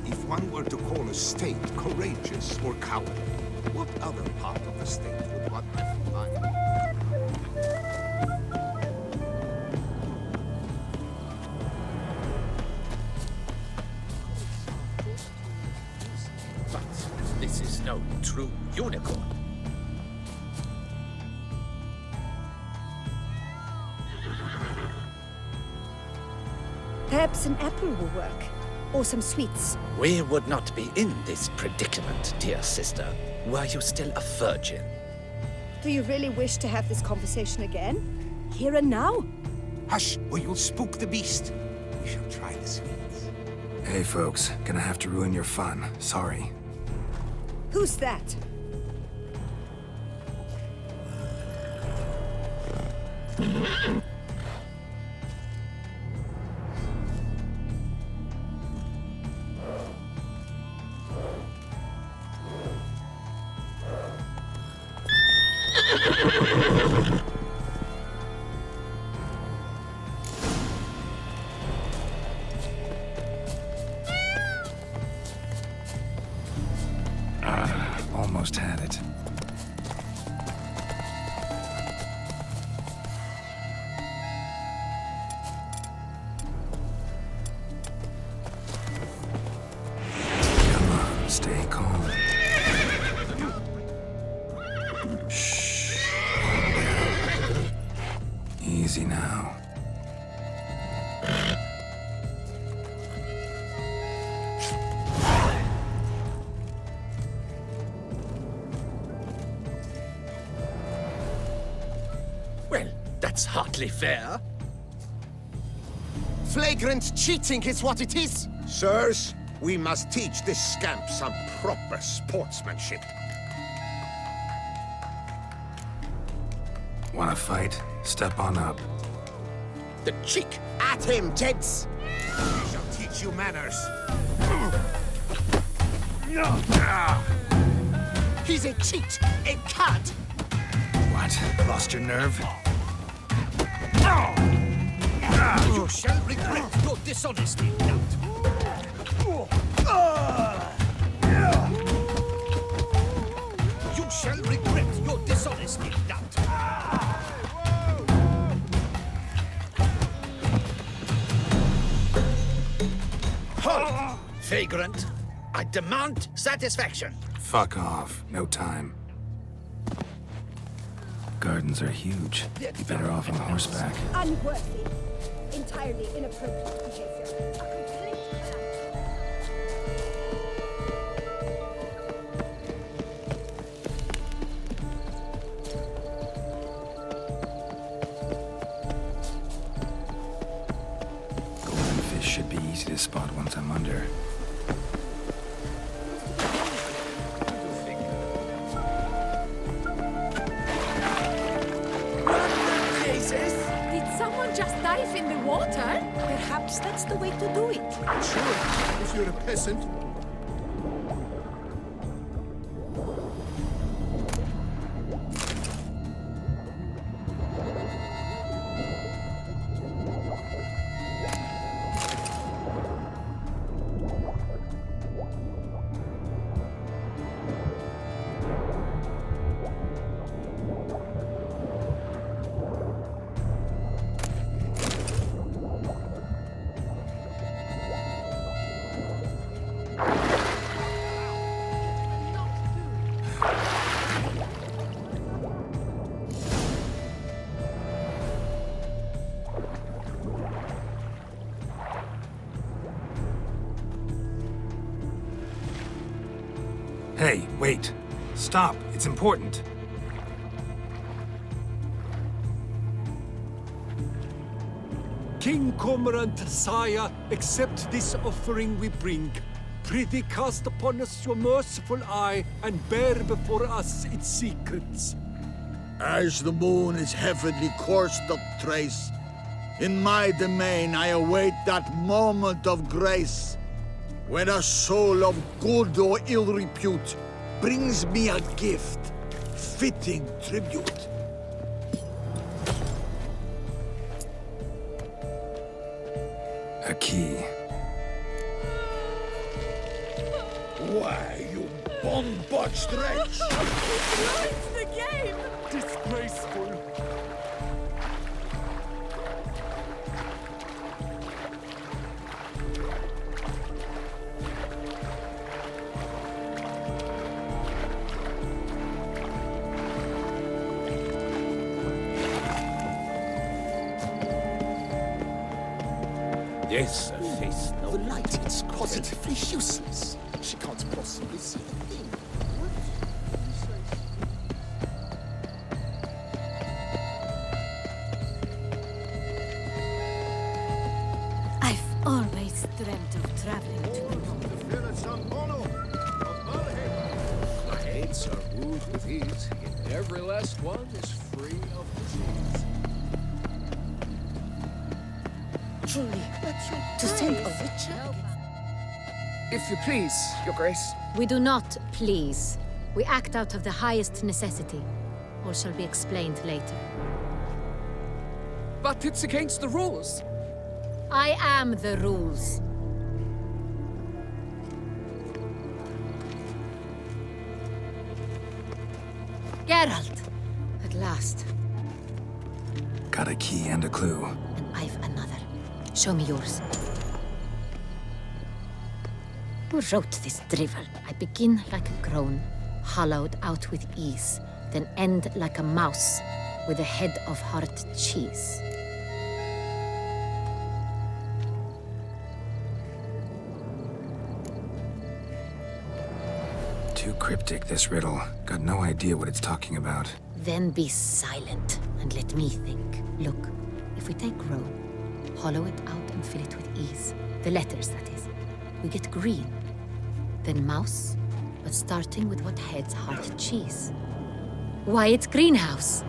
If one were to call a state courageous or cowardly, what other part of the state would one have in mind? But this is no true unicorn. Perhaps an apple will work. Or some sweets. We would not be in this predicament, dear sister, were you still a virgin. Do you really wish to have this conversation again? Here and now? Hush, or you'll spook the beast. We shall try the sweets. Hey, folks. Gonna have to ruin your fun. Sorry. Who's that? Almost had it. Come on, stay calm. Shh. Easy now. Well, that's hardly fair. Flagrant cheating is what it is! Sirs, we must teach this scamp some proper sportsmanship. Wanna fight? Step on up. The cheek! At him, gents! We shall teach you manners. He's a cheat! A cad! What? Lost your nerve? You shall regret your dishonesty, You shall regret your dishonesty, Halt! Vagrant, I demand satisfaction. Fuck off. No time. Gardens are huge. Be better off on horseback. Unworthy. Entirely inappropriate behavior. A complete Golden fish should be easy to spot once I'm under. Did someone just dive in the water? Perhaps that's the way to do it. Sure, if you're a peasant. Hey, wait. Stop. It's important. King Cormorant, sire, accept this offering we bring. Prithee cast upon us your merciful eye, and bear before us its secrets. As the moon is heavenly course doth trace, in my domain I await that moment of grace, when a soul of good or ill repute brings me a gift, fitting tribute. A key. Why, you bomb-botched wretch! Ruins the game! Disgraceful. Yes, a face. No. The light is positively useless. She can't possibly see a thing. I've always dreamt of traveling to the north. Gates are moved with ease, yet every last one is free of disease. Truly, Toussaint a witch? If you please, Your Grace. We do not please. We act out of the highest necessity. All shall be explained later. But it's against the rules. I am the rules. Geralt! At last. Got a key and a clue. And I've another. Show me yours. Who wrote this drivel? I begin like a groan, hollowed out with ease, then end like a mouse with a head of hard cheese. Too cryptic, this riddle. Got no idea what it's talking about. Then be silent and let me think. Look, if we take Rome, hollow it out and fill it with ease. The letters, that is. We get green. Then mouse, but starting with what heads hard cheese. Why, it's greenhouse.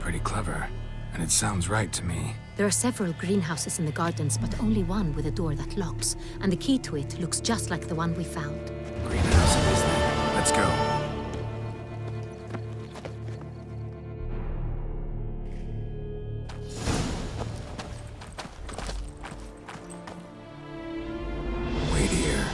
Pretty clever. And it sounds right to me. There are several greenhouses in the gardens, but only one with a door that locks. And the key to it looks just like the one we found. Greenhouse it is then. Let's go. Wait here.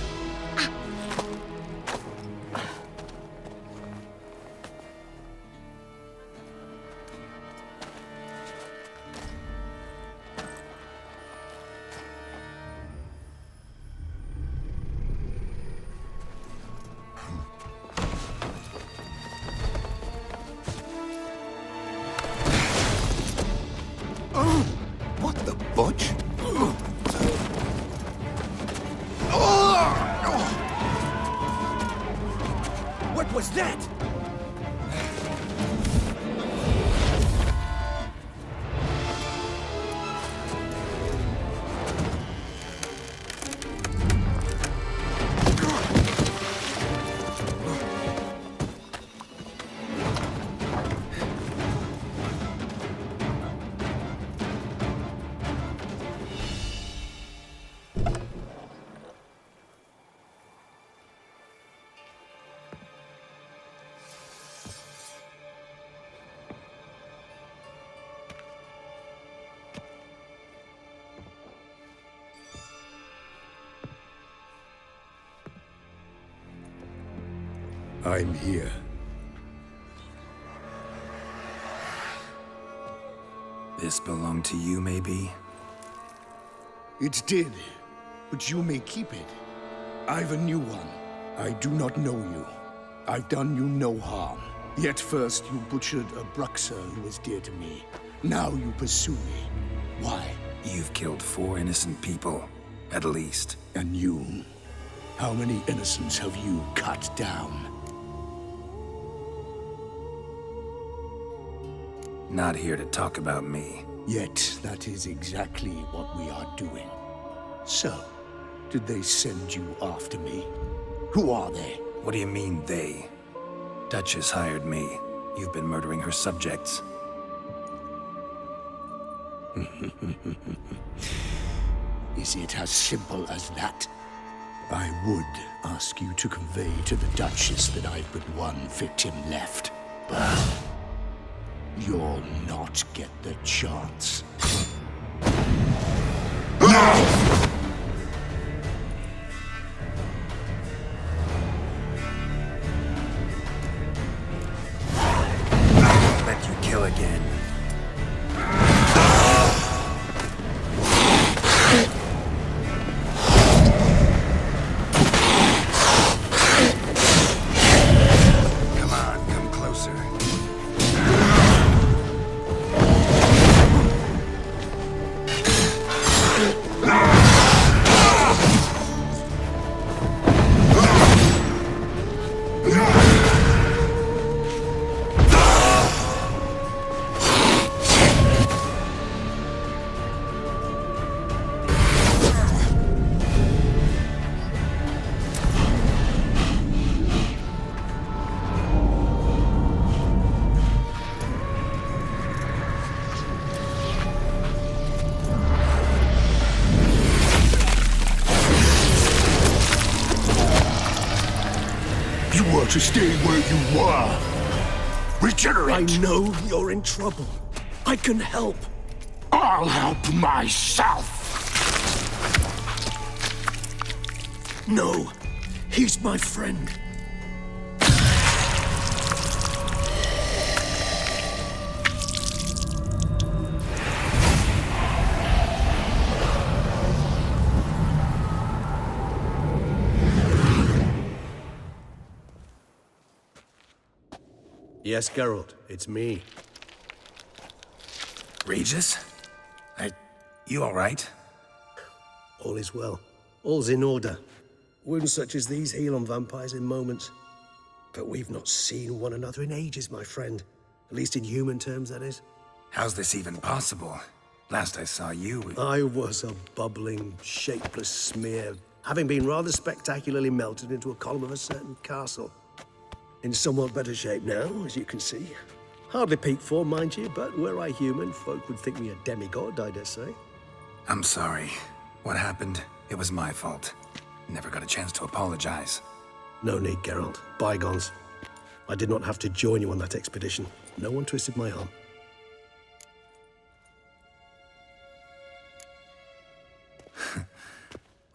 What the butch? What was that? I'm here. This belonged to you, maybe? It did, but you may keep it. I've a new one. I do not know you. I've done you no harm. Yet first you butchered a Bruxer who was dear to me. Now you pursue me. Why? You've killed 4 innocent people, at least. And you? How many innocents have you cut down? Not here to talk about me. Yet that is exactly what we are doing. So, did they send you after me? Who are they? What do you mean, they? Duchess hired me. You've been murdering her subjects. Is it as simple as that? I would ask you to convey to the Duchess that I've but one victim left, but you'll not get the chance. Let you kill again. Come on, come closer. You were to stay where you were. Regenerate! I know you're in trouble. I can help. I'll help myself. No, he's my friend. Yes, Geralt, it's me. Regis? You all right? All is well. All's in order. Wounds such as these heal on vampires in moments. But we've not seen one another in ages, my friend. At least in human terms, that is. How's this even possible? Last I saw you... I was a bubbling, shapeless smear, having been rather spectacularly melted into a column of a certain castle. In somewhat better shape now, as you can see. Hardly peak form, mind you, but were I human, folk would think me a demigod, I dare say. I'm sorry. What happened? It was my fault. Never got a chance to apologize. No need, Geralt. Bygones. I did not have to join you on that expedition. No one twisted my arm.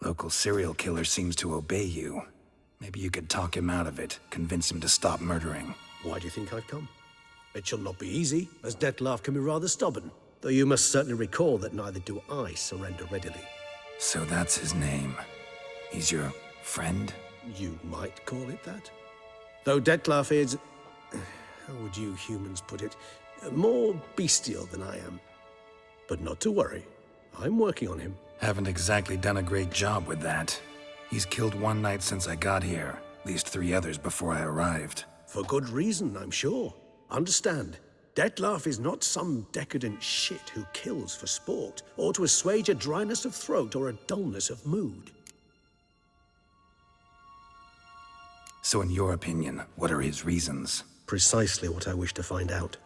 Local serial killer seems to obey you. Maybe you could talk him out of it, convince him to stop murdering. Why do you think I've come? It shall not be easy, as Dettlaff can be rather stubborn. Though you must certainly recall that neither do I surrender readily. So that's his name. He's your friend? You might call it that. Though Dettlaff is... how would you humans put it? More bestial than I am. But not to worry. I'm working on him. Haven't exactly done a great job with that. He's killed one knight since I got here. At least 3 others before I arrived. For good reason, I'm sure. Understand, Dettlaff is not some decadent shit who kills for sport, or to assuage a dryness of throat or a dullness of mood. So in your opinion, what are his reasons? Precisely what I wish to find out.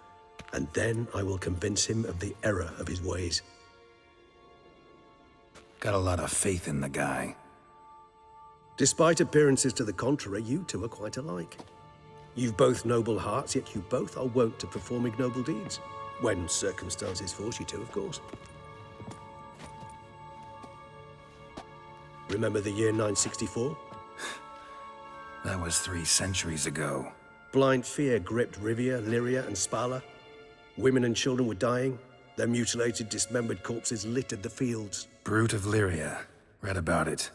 And then I will convince him of the error of his ways. Got a lot of faith in the guy. Despite appearances to the contrary, you two are quite alike. You've both noble hearts, yet you both are wont to perform ignoble deeds. When circumstances force you to, of course. Remember the year 964? That was 3 centuries ago. Blind fear gripped Rivia, Lyria, and Spala. Women and children were dying. Their mutilated, dismembered corpses littered the fields. Brute of Lyria. Read about it.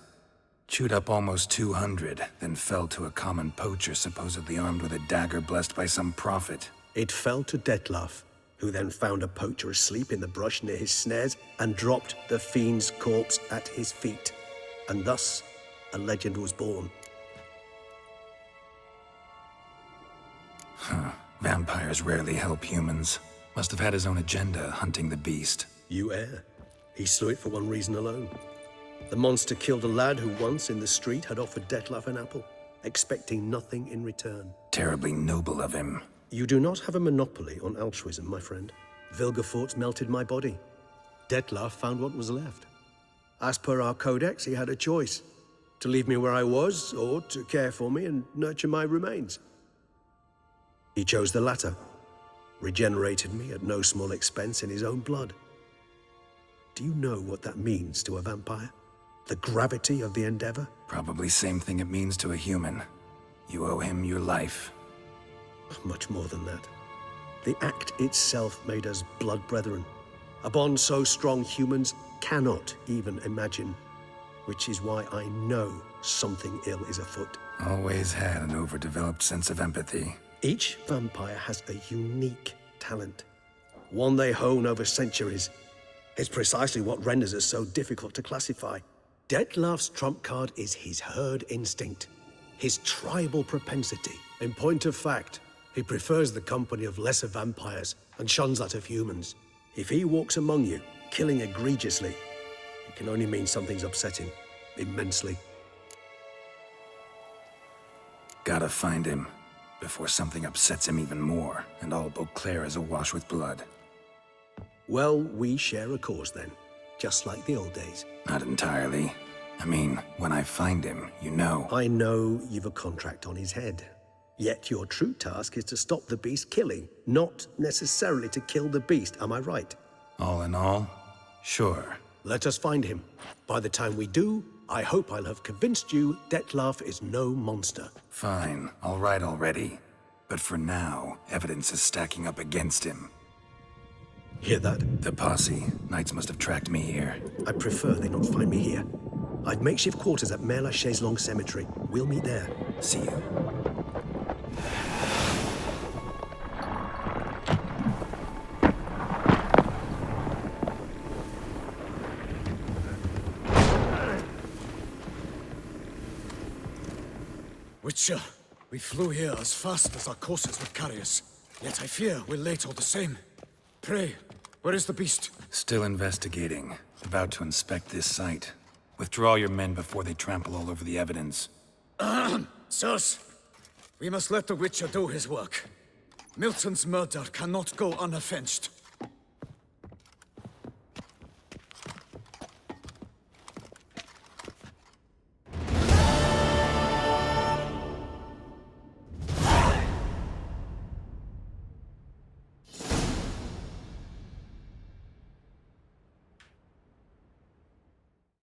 Chewed up almost 200, then fell to a common poacher supposedly armed with a dagger blessed by some prophet. It fell to Dettlaff, who then found a poacher asleep in the brush near his snares and dropped the fiend's corpse at his feet. And thus, a legend was born. Huh. Vampires rarely help humans. Must have had his own agenda, hunting the beast. You err. He slew it for one reason alone. The monster killed a lad who once, in the street, had offered Detlef an apple, expecting nothing in return. Terribly noble of him. You do not have a monopoly on altruism, my friend. Vilgefortz melted my body. Detlef found what was left. As per our codex, he had a choice. To leave me where I was, or to care for me and nurture my remains. He chose the latter. Regenerated me at no small expense in his own blood. Do you know what that means to a vampire? The gravity of the endeavor? Probably same thing it means to a human. You owe him your life. Much more than that. The act itself made us blood brethren. A bond so strong humans cannot even imagine. Which is why I know something ill is afoot. Always had an overdeveloped sense of empathy. Each vampire has a unique talent. One they hone over centuries. It's precisely what renders us so difficult to classify. Detlef's trump card is his herd instinct. His tribal propensity. In point of fact, he prefers the company of lesser vampires and shuns that of humans. If he walks among you, killing egregiously, it can only mean something's upset him, immensely. Gotta find him, before something upsets him even more, and all Beauclair is awash with blood. Well, we share a cause then, just like the old days. Not entirely. I mean, when I find him, you know. I know you've a contract on his head. Yet your true task is to stop the beast killing, not necessarily to kill the beast, am I right? All in all, sure. Let us find him. By the time we do, I hope I'll have convinced you Detlef is no monster. Fine, all right already. But for now, evidence is stacking up against him. Hear that? The posse. Knights must have tracked me here. I prefer they not find me here. I've makeshift quarters at Mère Lachaise Long Cemetery. We'll meet there. See you. Witcher, we flew here as fast as our courses would carry us. Yet I fear we're late all the same. Pray, where is the beast? Still investigating. About to inspect this site. Withdraw your men before they trample all over the evidence. Sirs, we must let the Witcher do his work. Milton's murder cannot go unavenged.